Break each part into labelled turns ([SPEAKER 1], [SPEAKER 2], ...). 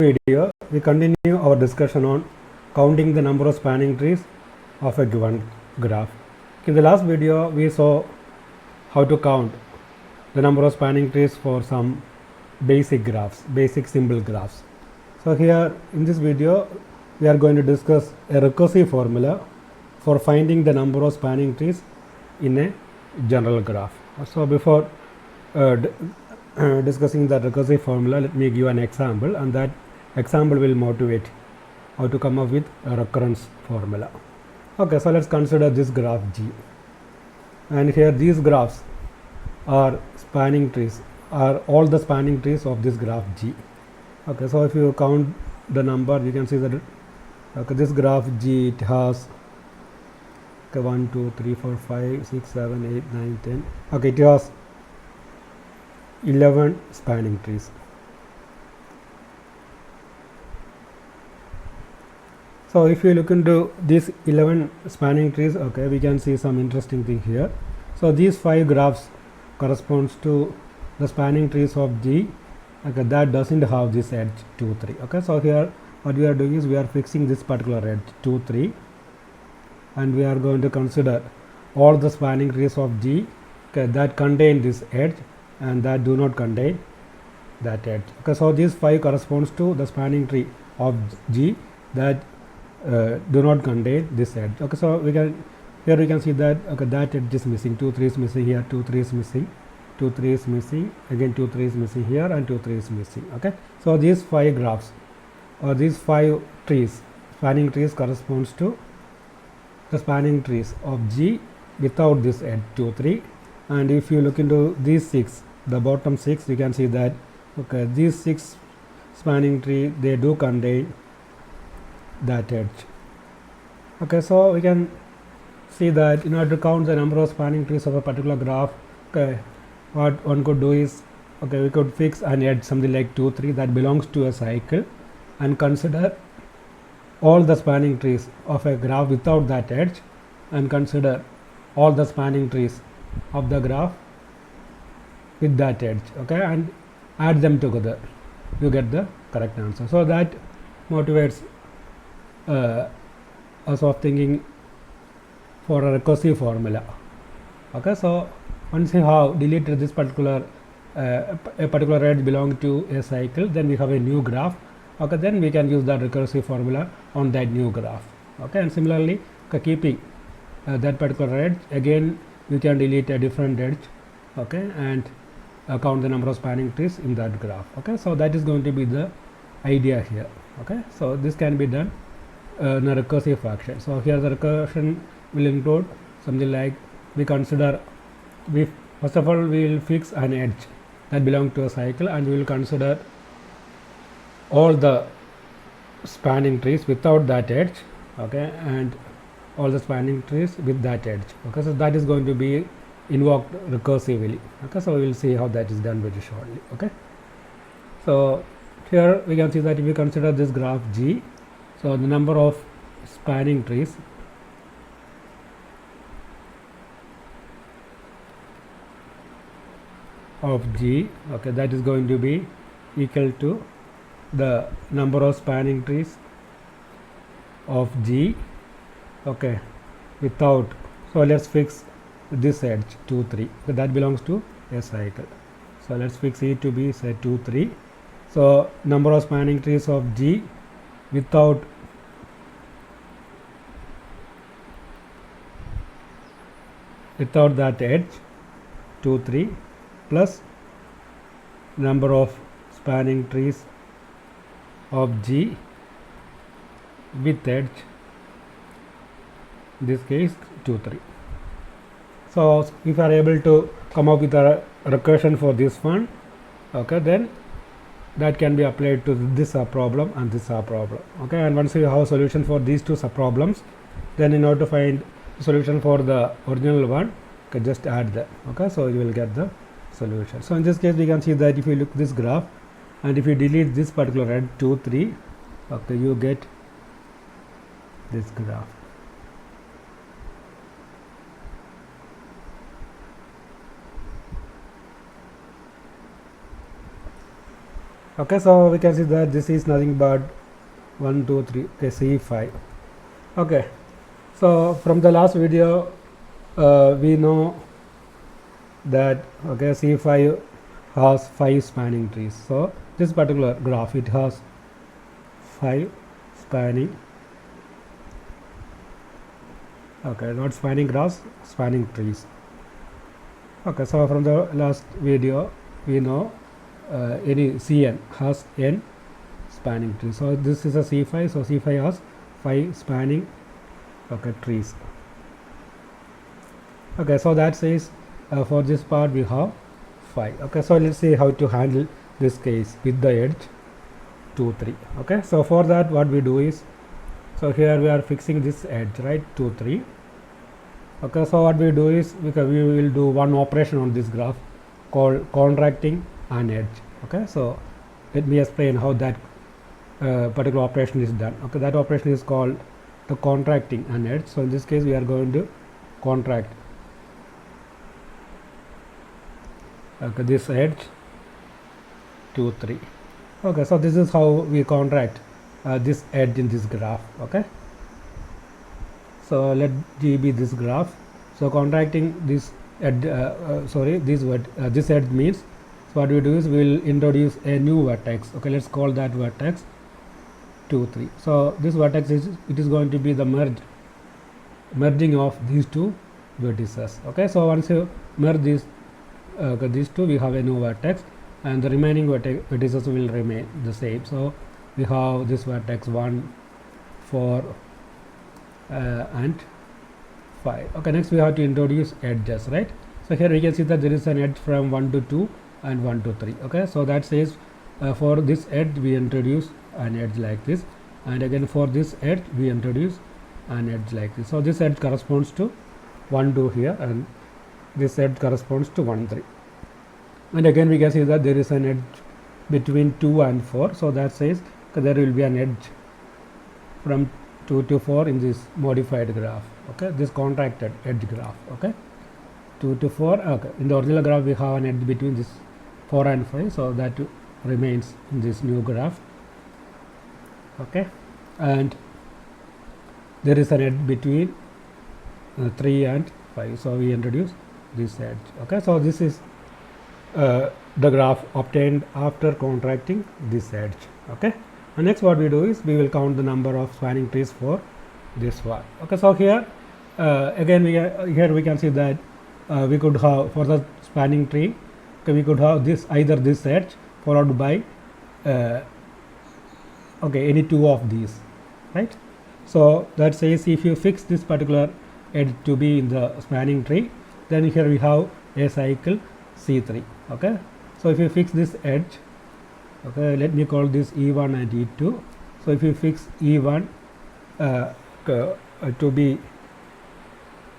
[SPEAKER 1] video, we continue our discussion on counting the number of spanning trees of a given graph. In the last video, we saw how to count the number of spanning trees for some basic graphs, basic simple graphs. So here in this video, we are going to discuss a recursive formula for finding the number of spanning trees in a general graph. So before discussing the recursive formula, let me give an example, and that example will motivate how to come up with a recurrence formula. Okay, so let's consider this graph G, and here these graphs are spanning trees, are all the spanning trees of this graph G. Okay, so if you count the number, you can see that this graph G, it has 1, 2, 3, 4, 5, 6, 7, 8, 9, 10. Okay, it has 11 spanning trees. So if you look into these 11 spanning trees, okay, we can see some interesting thing here. So these 5 graphs corresponds to the spanning trees of G, okay, that doesn't have this edge 2, 3. Okay, so here what we are doing is we are fixing this particular edge 2, 3, and we are going to consider all the spanning trees of G, okay, that contain this edge and that do not contain that edge. Okay, so these 5 corresponds to the spanning tree of G that do not contain this edge. Okay, so we can here we can see that, okay, that edge is missing, 2, 3 is missing here, 2, 3 is missing, 2, 3 is missing, again 2, 3 is missing here, and 2, 3 is missing. Okay, so these 5 graphs or these 5 trees, spanning trees, corresponds to the spanning trees of G without this edge 2, 3. And if you look into these 6, the bottom 6, you can see that, okay, these 6 spanning tree, they do contain that edge. Okay, so we can see that in order to count the number of spanning trees of a particular graph, okay, what one could do is, okay, we could fix an edge something like 2, 3 that belongs to a cycle, and consider all the spanning trees of a graph without that edge, and consider all the spanning trees of the graph with that edge, okay, and add them together, you get the correct answer. So that motivates us of thinking for a recursive formula. Okay, so once you have deleted this particular a particular edge belonging to a cycle, then we have a new graph. Okay, then we can use that recursive formula on that new graph. Okay, and similarly, keeping that particular edge, again you can delete a different edge, okay, and count the number of spanning trees in that graph. Okay, so that is going to be the idea here. Okay, so this can be done in a recursive fashion. So here the recursion will include something like, we consider, first of all we will fix an edge that belongs to a cycle, and we will consider all the spanning trees without that edge, okay, and all the spanning trees with that edge. Okay, so that is going to be invoked recursively. Okay, so we will see how that is done very shortly. Okay, so here we can see that if we consider this graph G, so the number of spanning trees of G, okay, that is going to be equal to the number of spanning trees of G, okay, without, so let's fix this edge 2, 3, so that belongs to a cycle, so let's fix it to be say 2, 3. So number of spanning trees of G without that edge 2, 3 plus number of spanning trees of G with edge, in this case 2, 3. So if you are able to come up with a recursion for this one, okay, then that can be applied to this problem and this problem. Okay, and once you have a solution for these two subproblems, then in order to find solution for the original one, okay, just add that. Okay, so you will get the solution. So in this case, we can see that if you look this graph, and if you delete this particular edge 2, 3, okay, you get this graph. Okay, so we can see that this is nothing but 1 2 3, okay, C5. Okay, so from the last video we know that, okay, C5 has 5 spanning trees. So this particular graph, it has 5 spanning, okay, not spanning graphs, spanning trees. Okay, so from the last video we know any Cn has n spanning trees. So this is a C5, so C5 has 5 spanning, okay, trees. Okay, so that says for this part we have 5. Okay, so let's see how to handle this case with the edge 2 3. Okay, so for that what we do is, so here we are fixing this edge, right, 2 3. Okay, so what we do is, because we will do one operation on this graph called contracting an edge. Okay, so let me explain how that particular operation is done. Okay, that operation is called the contracting an edge. So in this case we are going to contract, okay, this edge 2 3. Okay, so this is how we contract this edge in this graph. Okay, so let G be this graph. So contracting this edge, this edge means, so what we do is we will introduce a new vertex. Okay, let's call that vertex 2 3. So this vertex is, it is going to be the merging of these two vertices. Okay, so once you merge these two, we have a new vertex, and the remaining vertices will remain the same. So we have this vertex 1 4 and 5. Okay, next we have to introduce edges, right? So here we can see that there is an edge from 1 to 2 and 1 to 3. Okay, so that says for this edge we introduce an edge like this, and again for this edge we introduce an edge like this. So this edge corresponds to 1 2 here, and this edge corresponds to 1 3, and again we can see that there is an edge between 2 and 4. So that says there will be an edge from 2 to 4 in this modified graph. Okay, this contracted edge graph. Okay, 2 to 4. Okay, in the original graph we have an edge between this 4 and 5, so that remains in this new graph. Okay, and there is an edge between 3 and 5, so we introduce this edge. Okay, so this is the graph obtained after contracting this edge. Okay, and next what we do is we will count the number of spanning trees for this one. Okay, so here again here we can see that we could have, for the spanning tree, okay, we could have this, either this edge followed by okay, any two of these, right? So that says if you fix this particular edge to be in the spanning tree, then here we have a cycle C3. Okay, so if you fix this edge, okay, let me call this E1 and E2. So if you fix E1 to be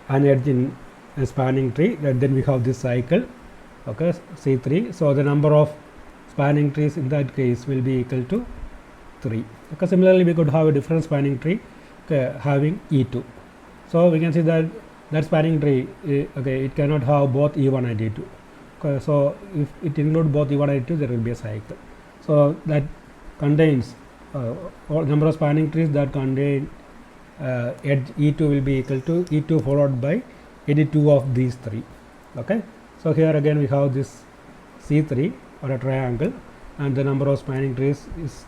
[SPEAKER 1] an edge in a spanning tree, then we have this cycle, okay, C3. So the number of spanning trees in that case will be equal to 3. Okay, similarly we could have a different spanning tree, okay, having E2. So we can see that that spanning tree, okay, it cannot have both E1 and E2. Okay, so if it includes both E1 and E2, there will be a cycle. So that contains number of spanning trees that contain edge E2 will be equal to E2 followed by any two of these 3. Okay, so here again we have this C3 or a triangle, and the number of spanning trees is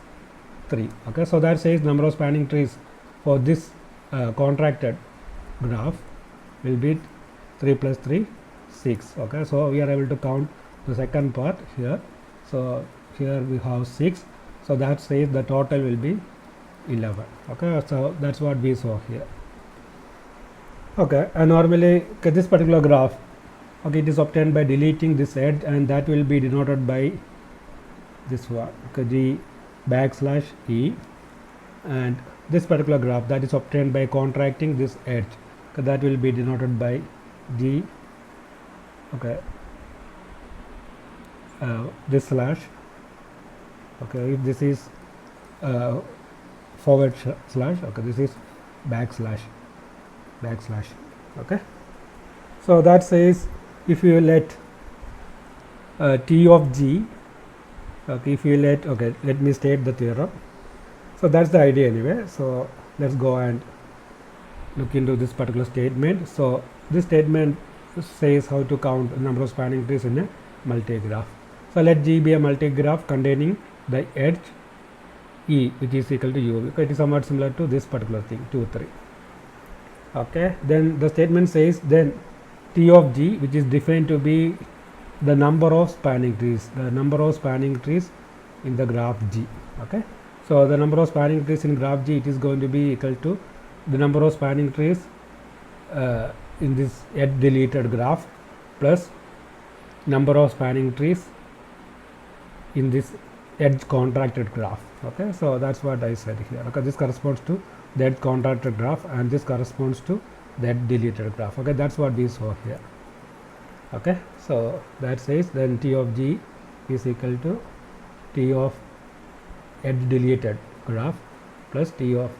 [SPEAKER 1] 3. Okay, so that says number of spanning trees for this contracted graph will be 3 plus 3 6. Okay, so we are able to count the second part here. So here we have 6, so that says the total will be 11. Okay, so that's what we saw here. Okay, and normally, okay, this particular graph, okay, it is obtained by deleting this edge, and that will be denoted by this one, okay, G backslash E, and this particular graph that is obtained by contracting this edge, okay, that will be denoted by G, okay, this slash, okay, if this is forward slash, okay, this is backslash, okay. So that says if you let T of G Okay, if you let me state the theorem. So that's the idea anyway. So let's go and look into this particular statement. So this statement says how to count the number of spanning trees in a multi-graph. So let G be a multi-graph containing the edge E, which is equal to U. Okay, it is somewhat similar to this particular thing, 2, 3. Okay, then the statement says then T of G, which is defined to be the number of spanning trees, in the graph G. Okay, so the number of spanning trees in graph G, it is going to be equal to the number of spanning trees in this edge deleted graph plus number of spanning trees in this edge contracted graph. Okay, so that's what I said here. Okay, this corresponds to the edge contracted graph and this corresponds to the edge deleted graph. Okay, that's what we saw here. Okay, so that says then T of G is equal to T of edge deleted graph plus T of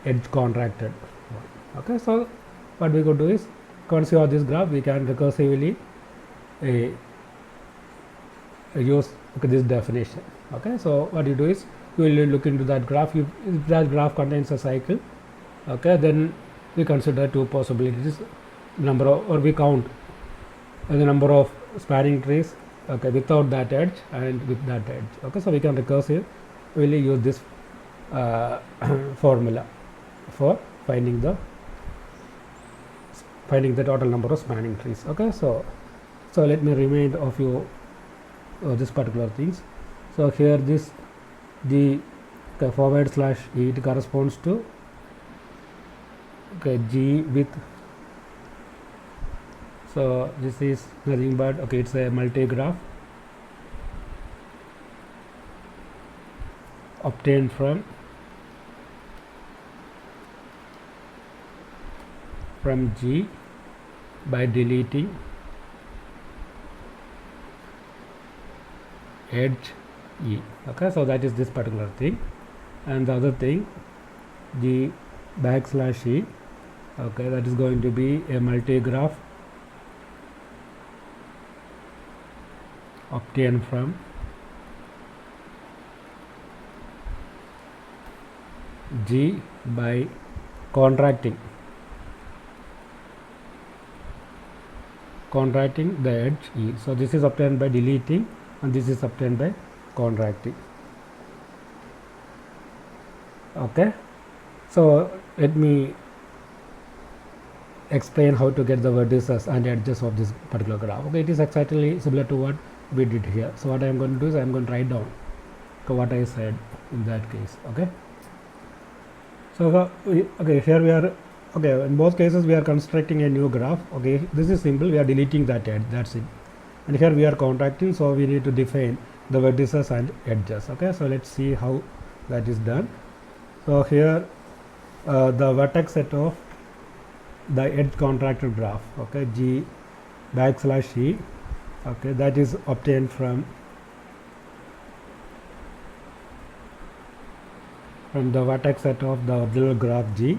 [SPEAKER 1] edge contracted one. Okay, so what we could do is conceive of this graph, we can recursively use this definition. Okay, so what you do is you will look into that graph. If that graph contains a cycle, okay, then we consider two possibilities, number of, or we count the number of spanning trees, okay, without that edge and with that edge. Okay, so we can recursively use this formula for finding the total number of spanning trees. Okay, so let me remind of you this particular things. So here this the forward slash E, it corresponds to G with, so this is nothing but it's a multi-graph obtained from G by deleting edge E. Okay, so that is this particular thing, and the other thing G backslash E, okay, that is going to be a multi-graph obtained from G by contracting the edge E. So this is obtained by deleting and this is obtained by contracting. Okay, so let me explain how to get the vertices and edges of this particular graph. Okay, it is exactly similar to what we did here. So what I am going to do is I am going to write down what I said in that case. Okay, so here we are. Okay, in both cases we are constructing a new graph. Okay, this is simple, we are deleting that edge, that's it. And here we are contracting, so we need to define the vertices and edges. Okay, so let's see how that is done. So here the vertex set of the edge contracted graph, okay, G backslash E, okay, that is obtained from the vertex set of the original graph G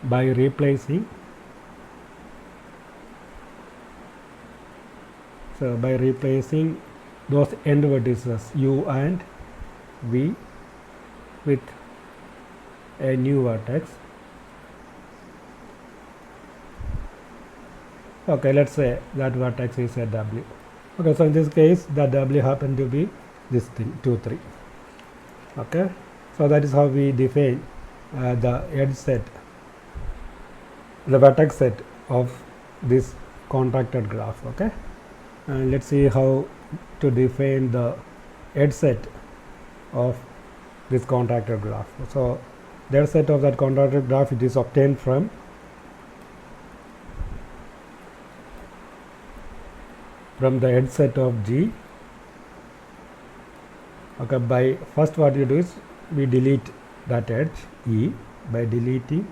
[SPEAKER 1] by replacing those end vertices U and V with a new vertex. Okay, let's say that vertex is a W. Okay, so in this case the W happened to be this thing 2, 3. Okay, so that is how we define the edge set, the vertex set of this contracted graph. Okay, and let's see how to define the edge set of this contracted graph. So the edge set of that contracted graph, it is obtained from the edge set of G. Okay, by first what you do is we delete that edge E by deleting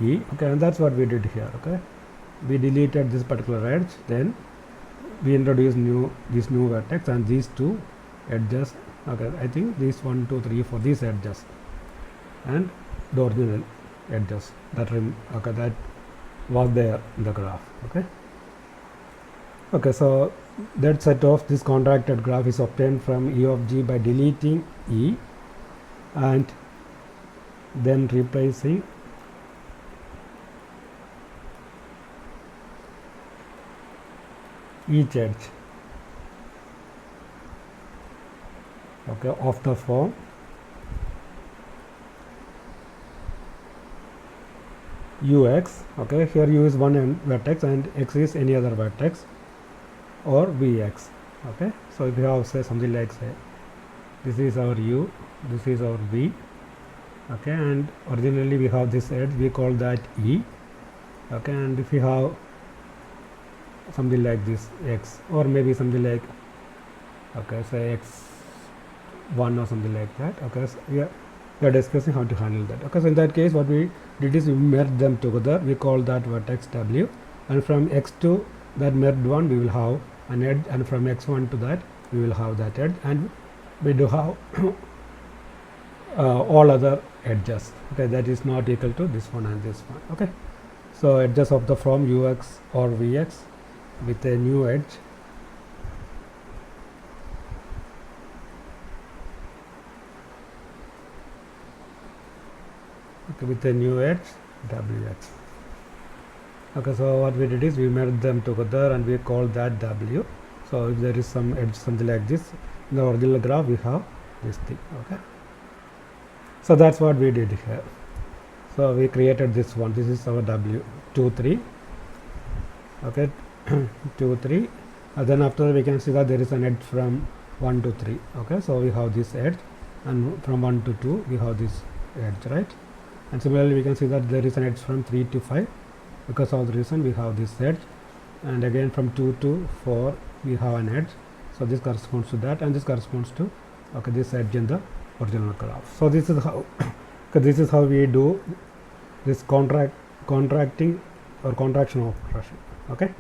[SPEAKER 1] E. Okay, and that's what we did here. Okay, we deleted this particular edge, then we introduced this new vertex and these two edges. Okay, I think these 1, 2, 3, 4 these edges and the original edges that that was there in the graph. Okay, so that set of this contracted graph is obtained from E of g by deleting E and then replacing each edge, okay, of the form ux, okay, here u is one vertex and x is any other vertex, or vx, okay. So if you have say something like, say this is our u, this is our v, okay, and originally we have this edge, we call that e, okay, and if you have something like this x, or maybe something like, okay, say x1 or something like that, okay, so we are discussing how to handle that, okay. So in that case what we did is we merged them together, we call that vertex w, and from x to that merged one we will have an edge, and from x1 to that we will have that edge, and we do have all other edges, okay, that is not equal to this one and this one, okay. So edges of the form ux or vx with a new edge with a new edge wx, okay. So what we did is we merged them together and we call that w. So if there is some edge something like this in the original graph, we have this thing, okay. So that's what we did here. So we created this one, this is our w 2 3, okay, 2 3, and then after we can see that there is an edge from 1 to 3, okay. So we have this edge, and from 1 to 2 we have this edge, right. And similarly we can see that there is an edge from 3 to 5, because of the reason we have this edge, and again from 2 to 4 we have an edge. So this corresponds to that, and this corresponds to, okay, this edge in the original graph. So this is how this is how we do this contracting or contraction of recursion, okay.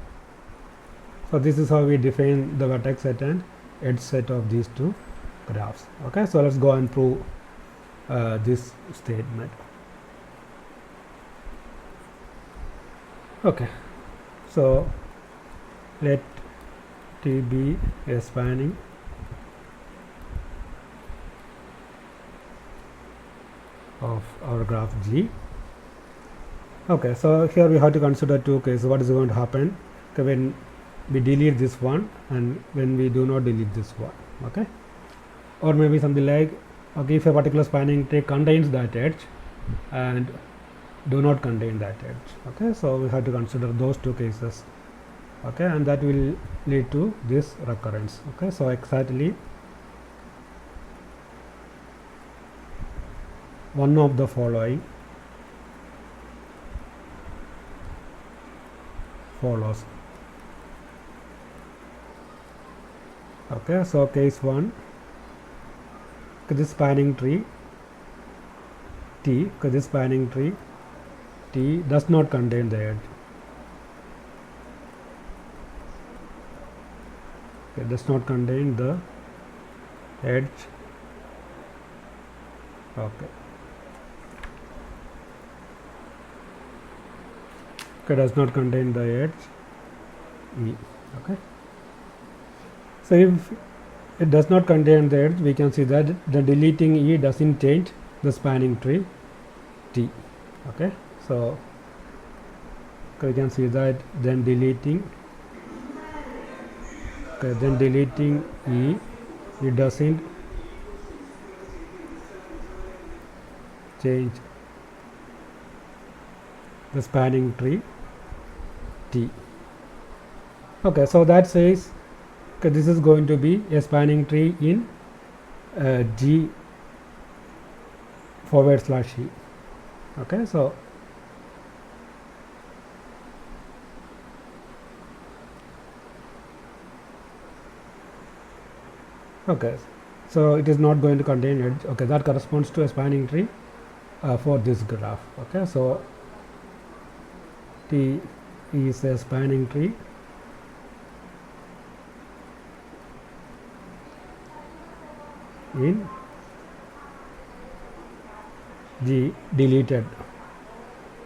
[SPEAKER 1] So this is how we define the vertex set and edge set of these two graphs, okay. So let's go and prove this statement. Okay, so let T be a spanning of our graph G. Okay, so here we have to consider two cases. What is going to happen, okay, when we delete this one and when we do not delete this one, okay. Or maybe something like, okay, if a particular spanning tree contains that edge and do not contain that edge, okay. So we have to consider those two cases, okay, and that will lead to this recurrence, okay. So exactly one of the following follows, okay. So case 1, okay, this spanning tree T, okay, this spanning tree T does not contain the edge, okay, does not contain the edge, okay, okay, does not contain the edge E, okay. So if it does not contain the edge, we can see that the deleting E doesn't change the spanning tree T, okay. So we can see that then deleting, okay, then deleting E, it doesn't change the spanning tree T, okay. So that says, okay, this is going to be a spanning tree in G /E, okay. So okay, so it is not going to contain edge, okay, that corresponds to a spanning tree for this graph, okay. So T is a spanning tree in G deleted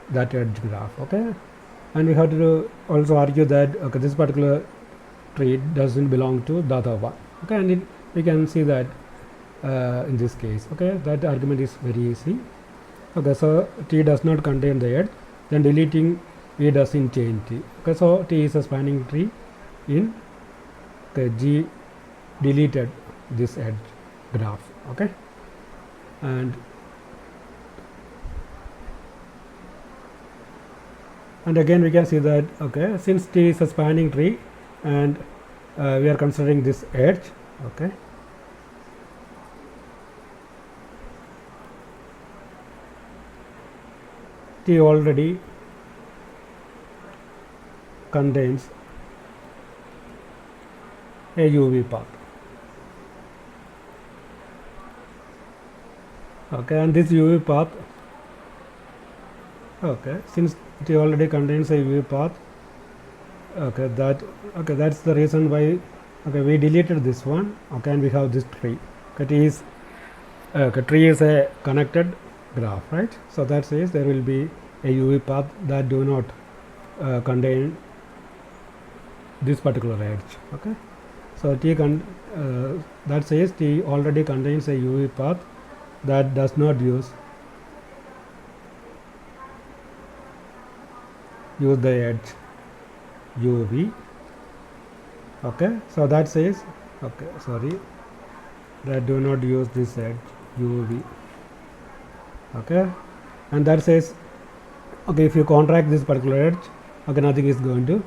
[SPEAKER 1] that edge graph, okay. And we have to also argue that, okay, this particular tree doesn't belong to the other one. Okay, and we can see that in this case. Okay, that argument is very easy. Okay, so T does not contain the edge, then deleting E doesn't change T. Okay, so T is a spanning tree in the G deleted this edge graph. Okay, and again we can see that, okay, since T is a spanning tree and we are considering this edge, okay, T already contains a UV path. Okay, and this UV path, okay, since it already contains a UV path, okay, that's the reason why, okay, we deleted this one, okay, and we have this tree. Okay, tree is a connected graph, right? So that says there will be a UV path that do not contain this particular edge. Okay, so that says T already contains a UV path that does not use the edge UV. Okay, so that says, okay, sorry, that do not use this edge UV. Okay, and that says, okay, if you contract this particular edge, okay, nothing is going to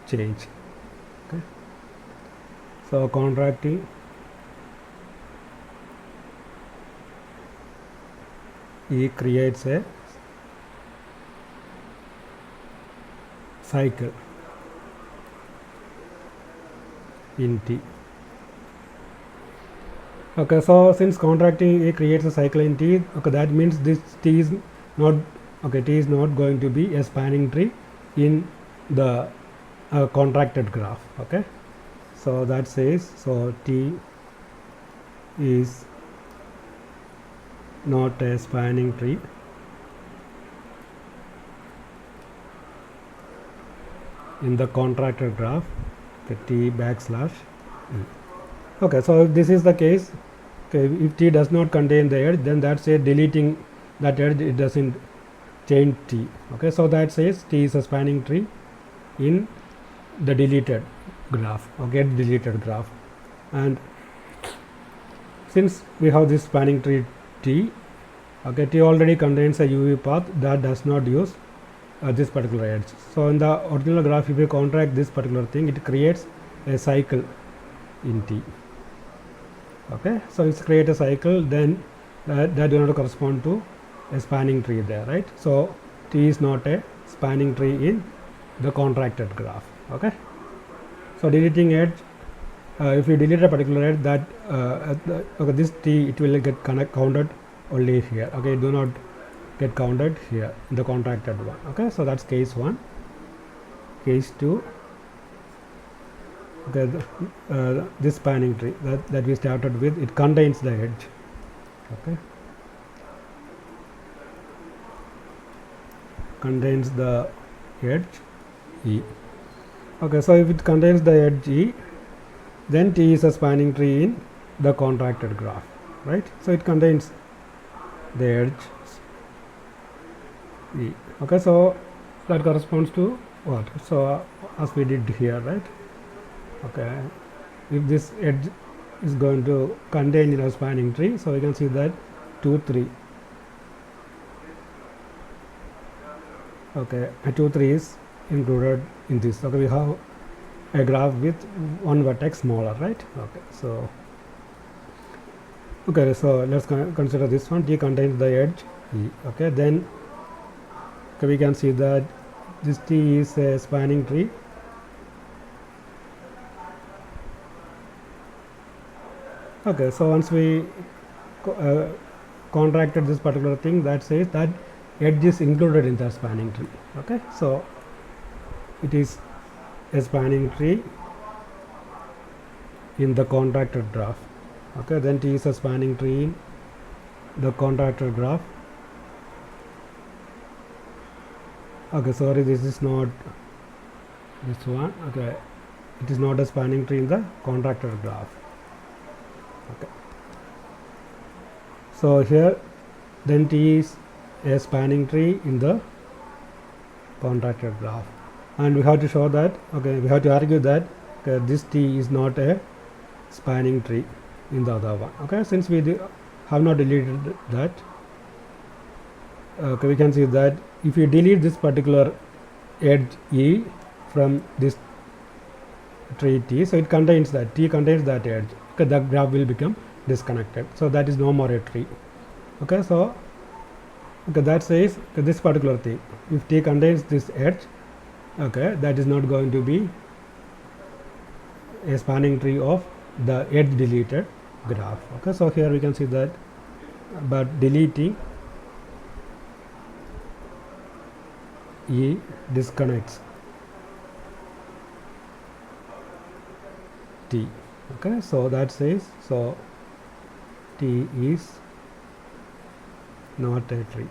[SPEAKER 1] change. Okay, so contracting E creates a cycle in T. Okay, so since contracting A creates a cycle in T, okay, that means this T is not, okay, T is not going to be a spanning tree in the contracted graph. Okay, so that says, so T is not a spanning tree in the contracted graph, the T backslash E. Okay, so if this is the case, okay, if T does not contain the edge, then that says deleting that edge, it doesn't change T. Okay, so that says T is a spanning tree in the deleted graph, or get deleted graph. And since we have this spanning tree T, okay, T already contains a UV path that does not use this particular edge. So in the original graph, if you contract this particular thing, it creates a cycle in T. Okay, so it's create a cycle, then that do not correspond to a spanning tree there, right? So T is not a spanning tree in the contracted graph. Okay, so deleting edge, if you delete a particular edge, that okay, this T, it will get counted only here. Okay, do not get counted here in the contracted one. Okay, so that's case 1. Case 2, okay, this spanning tree that we started with, it contains the edge. Okay, contains the edge E. Okay, so if it contains the edge E, then T is a spanning tree in the contracted graph, right? So it contains the edge E. Okay, so that corresponds to what? So as we did here, right? Okay, if this edge is going to contain in a spanning tree, so we can see that 2, 3. Okay, 2, 3 is included in this. Okay, we have a graph with one vertex smaller, right? Okay, so let's consider this one. T contains the edge E. Okay, then okay, we can see that this T is a spanning tree. Okay, so once we contracted this particular thing, that says that edge is included in the spanning tree. Okay, so it is a spanning tree in the contracted graph. Okay, then T is a spanning tree in the contracted graph. Okay, sorry, this is not this one. Okay, it is not a spanning tree in the contracted graph. Okay. So here then T is a spanning tree in the contracted graph, and we have to show that, okay, we have to argue that this T is not a spanning tree in the other one. Okay, since we have not deleted that, okay, we can see that if you delete this particular edge E from this tree T, so it contains that, T contains that edge, okay, the graph will become disconnected, so that is no more a tree. Okay, so okay, that says this particular thing, if T contains this edge, okay, that is not going to be a spanning tree of the edge deleted graph. Okay, so here we can see that, but deleting E disconnects T. Okay, so that says, so T is not a tree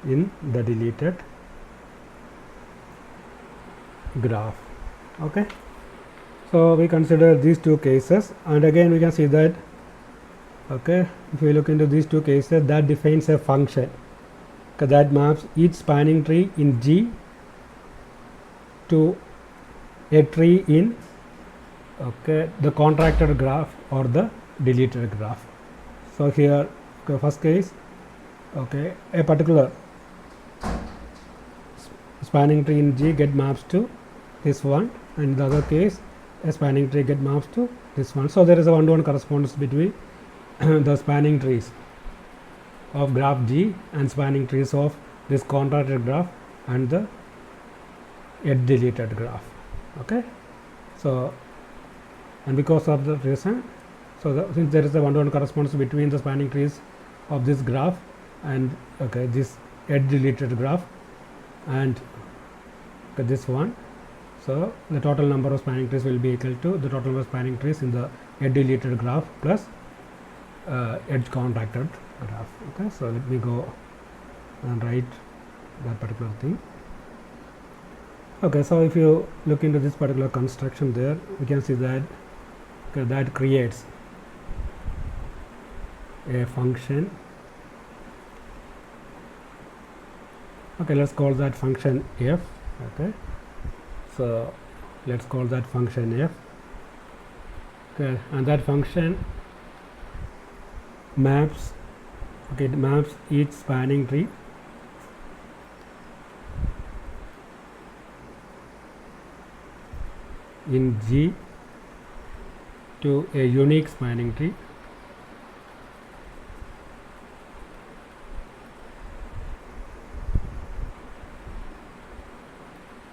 [SPEAKER 1] in the deleted graph. Okay, so we consider these two cases, and again we can see that, okay, if we look into these two cases, that defines a function, okay, that maps each spanning tree in G to a tree in, okay, the contracted graph or the deleted graph. So here, okay, first case, okay, a particular spanning tree in G get maps to this one, and the other case a spanning tree get maps to this one. So there is a one-to-one correspondence between the spanning trees of graph G and spanning trees of this contracted graph and the edge deleted graph. Okay, so, and because of the reason, so since there is a one-to-one correspondence between the spanning trees of this graph and, okay, this edge deleted graph and, okay, this one, so the total number of spanning trees will be equal to the total number of spanning trees in the edge deleted graph plus edge contracted graph. Okay, so let me go and write that particular thing. Okay, so if you look into this particular construction there, we can see that, okay, that creates a function. Okay, let's call that function f. Okay, so let's call that function f. Okay, and that function maps, okay, it maps each spanning tree in G to a unique spanning tree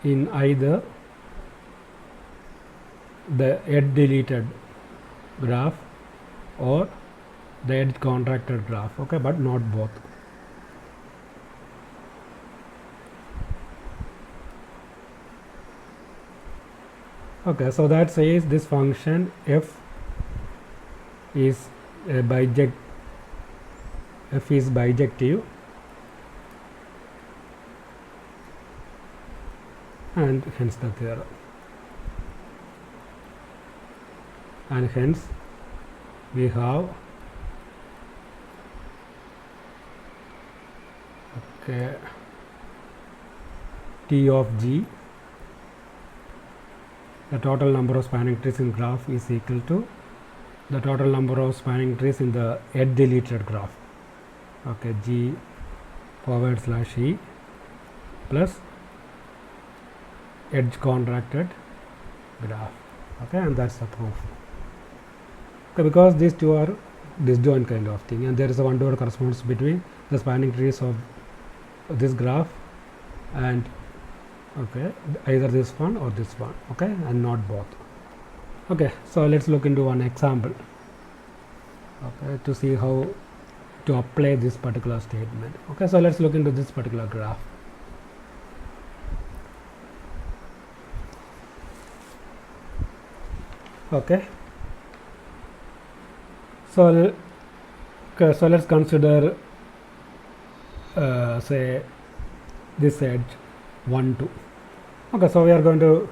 [SPEAKER 1] in either the edge deleted graph or the edge contracted graph. Okay, but not both. Okay, so that says this function f is bijective and hence the theorem, and hence we have, okay, T of G, the total number of spanning trees in graph is equal to the total number of spanning trees in the edge deleted graph. Okay, G / E plus edge contracted graph. Okay, and that's the proof. Okay, because these two are disjoint kind of thing, and there is a one-to-one correspondence between the spanning trees of this graph and, okay, either this one or this one, okay, and not both. Okay, so let's look into one example, okay, to see how to apply this particular statement. Okay, so let's look into this particular graph. Okay, so let's consider say this edge 1 2. Okay, so we are going to,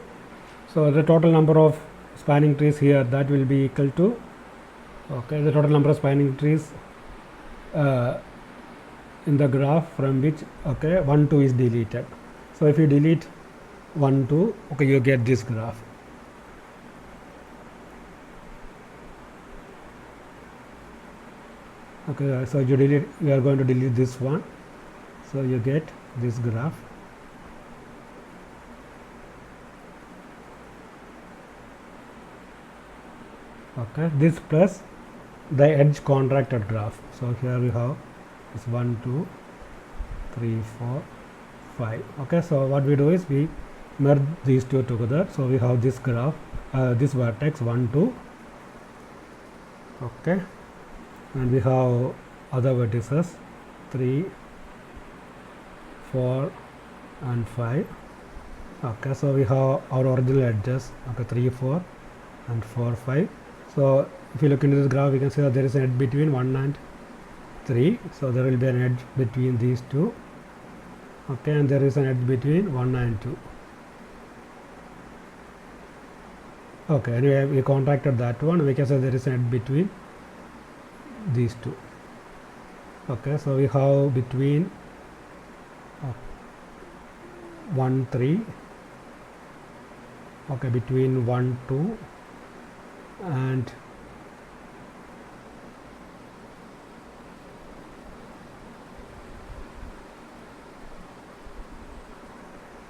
[SPEAKER 1] so the total number of spanning trees here, that will be equal to, okay, the total number of spanning trees in the graph from which, okay, 1 2 is deleted. So if you delete 1 2, okay, you get this graph. Okay, so you are going to delete this one, so you get this graph. Okay, this plus the edge contracted graph. So here we have this 1 2 3 4 5. Okay, so what we do is we merge these two together, so we have this graph, this vertex 1 2, okay, and we have other vertices 3 4 and 5. Okay, so we have our original edges, okay, 3 4 and 4 5. So if you look into this graph, we can see that there is an edge between 1 and 3, so there will be an edge between these two, okay, and there is an edge between 1 and 2. Okay, anyway, we contracted that one, we can say there is an edge between these two. Okay, so we have between 1 3, okay, between 1 2 and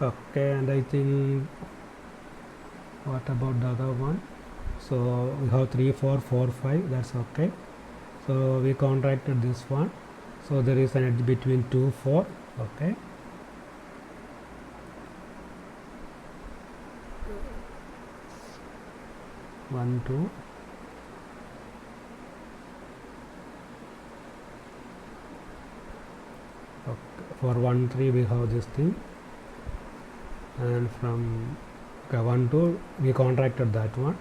[SPEAKER 1] okay, and I think, what about the other one? So we have 3 4 4 5, that's okay. So we contracted this one, so there is an edge between 2 4, okay, one 2 okay. For 1 3 we have this thing, and from, okay, 1 2 we contracted that one.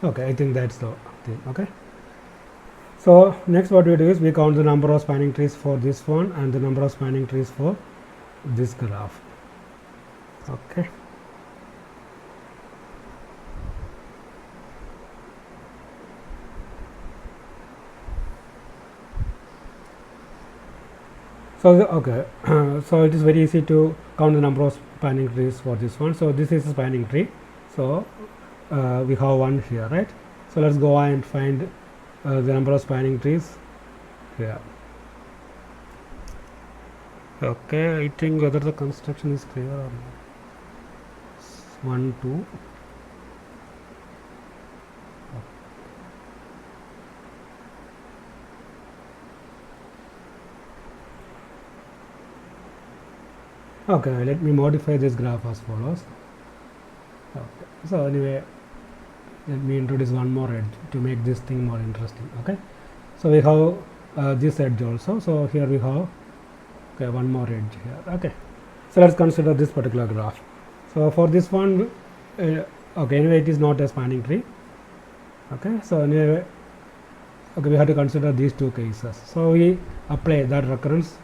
[SPEAKER 1] Okay, I think that's the thing. Okay, so next what we do is we count the number of spanning trees for this one and the number of spanning trees for this graph. Okay, so okay, so it is very easy to count the number of spanning trees for this one. So this is a spanning tree, so we have one here, right? So let's go and find the number of spanning trees here. Okay, I think whether the construction is clear or not. 1 2 okay, let me modify this graph as follows. Okay, so anyway, let me introduce one more edge to make this thing more interesting. Okay, so we have this edge also, so here we have, okay, one more edge here. Okay, so let's consider this particular graph. So for this one, okay, anyway, it is not a spanning tree. Okay, so anyway, okay, we have to consider these two cases. So we apply that recurrence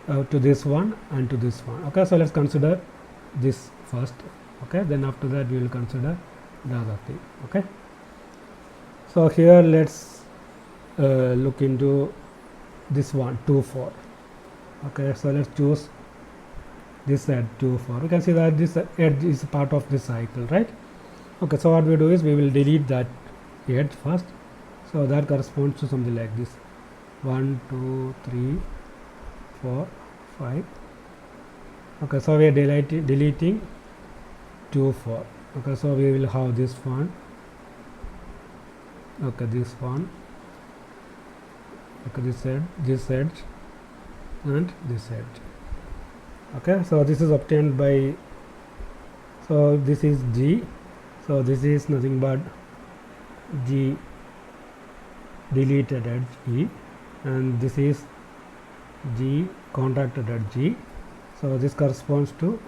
[SPEAKER 1] to this one and to this one. Okay, so let's consider this first. Okay, then after that we will consider the other thing. Okay, so here let's look into this one 2 4. Okay, so let's choose this edge 2 4. You can see that this edge is part of this cycle, right? Okay, so what we do is we will delete that edge first, so that corresponds to something like this: 1 2 3 4 5. Okay, so we are deleting 2 4. Okay, so we will have this one, okay, this one, okay, this edge and this edge. Okay, so this is obtained by, so this is G, so this is nothing but G deleted edge E, and this is G contracted at G, so this corresponds to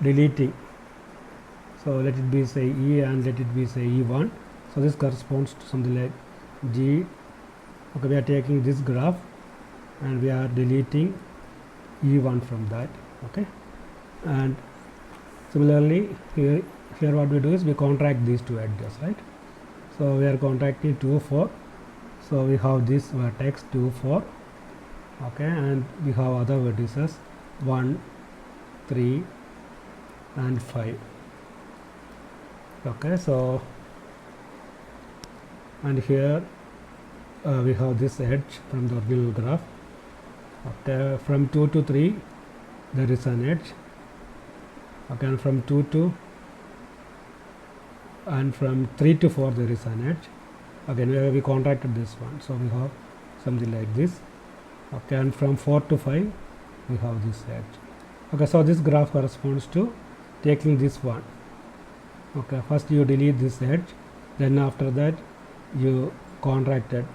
[SPEAKER 1] deleting, so let it be say E and let it be say E1, so this corresponds to something like G. Okay, we are taking this graph and we are deleting E1 from that. Okay, and Similarly, here what we do is we contract these two edges, right? So we are contracting 2, 4. So we have this vertex 2, 4, okay, and we have other vertices 1, 3, and 5. Okay, so and here we have this edge from the original graph. Okay, from 2 to 3 there is an edge. Okay, and from 2 to and from 3 to 4 there is an edge. Again, we contracted this one, so we have something like this. Okay, and from 4 to 5 we have this edge. Okay, so this graph corresponds to taking this one. Okay, first you delete this edge, then after that you contracted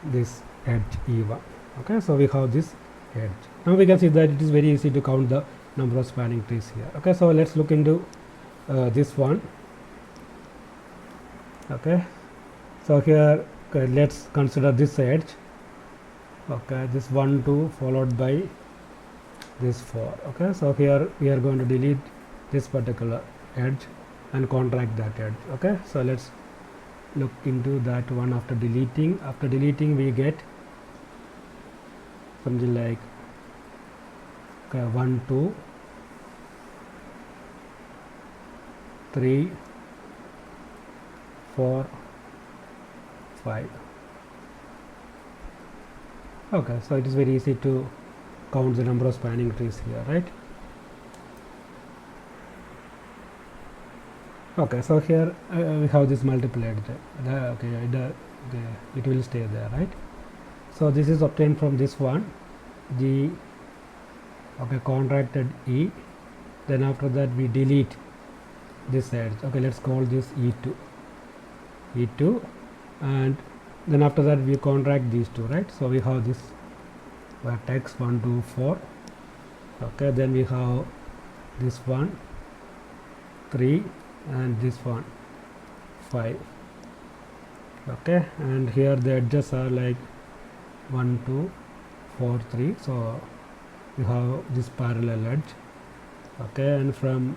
[SPEAKER 1] this edge E1. Okay, so we have this edge. Now we can see that it is very easy to count the number of spanning trees here. Okay, so let's look into this one. Okay, so here let's consider this edge. Okay, this 1, 2 followed by this 4. Okay, so here we are going to delete this particular edge and contract that edge. Okay, so let's look into that one. After deleting we get something like 1, 2, 3, 4, 5. Okay, so it is very easy to count the number of spanning trees here, right? Okay, so here we have this multiple edge. It will stay there, right? So this is obtained from this one, the contracted E. Then after that we delete this edge. Okay, let's call this E2, and then after that we contract these two, right? So we have this vertex 1, 2, 4. Okay, then we have this one 3 and this one 5. Okay, and here the edges are like 1, 2, 4, 3. So we have this parallel edge. Okay, and from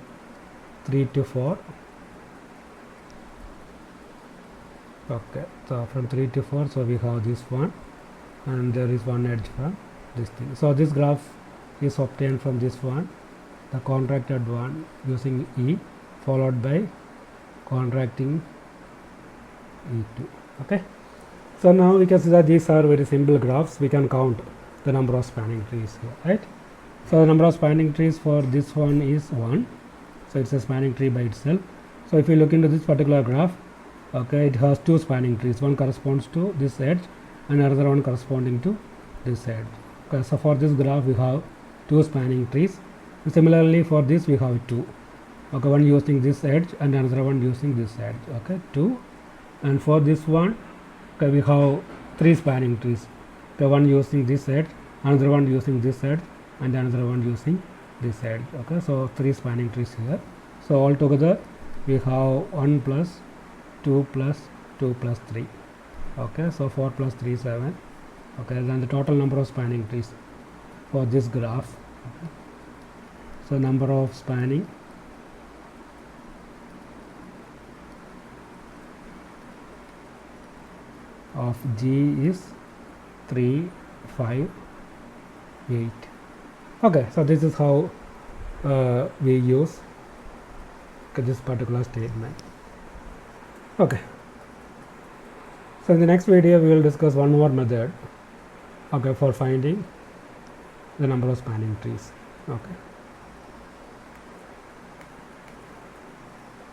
[SPEAKER 1] 3 to 4. Okay, so from 3 to 4, so we have this one, and there is one edge from this thing. So this graph is obtained from this one, the contracted one using E followed by contracting E2. Okay, so now we can see that these are very simple graphs. We can count the number of spanning trees here, right? So the number of spanning trees for this one is 1. So it's a spanning tree by itself. So if you look into this particular graph, okay, it has 2 spanning trees. One corresponds to this edge and another one corresponding to this edge. Okay, so for this graph we have 2 spanning trees. And similarly for this we have 2. Okay, one using this edge and another one using this edge. Okay, 2. And for this one, okay, we have 3 spanning trees. Okay, one using this edge, another one using this edge, and another one using this edge. Okay, so 3 spanning trees here. So altogether we have 1 plus 2 plus 2 plus 3. Okay, so 4 plus 3 is 7. Okay, then the total number of spanning trees for this graph. Okay. So number of spanning of G is 3, 5, 8. Okay, so this is how we use this particular statement. Okay, so in the next video we will discuss one more method, okay, for finding the number of spanning trees. Okay.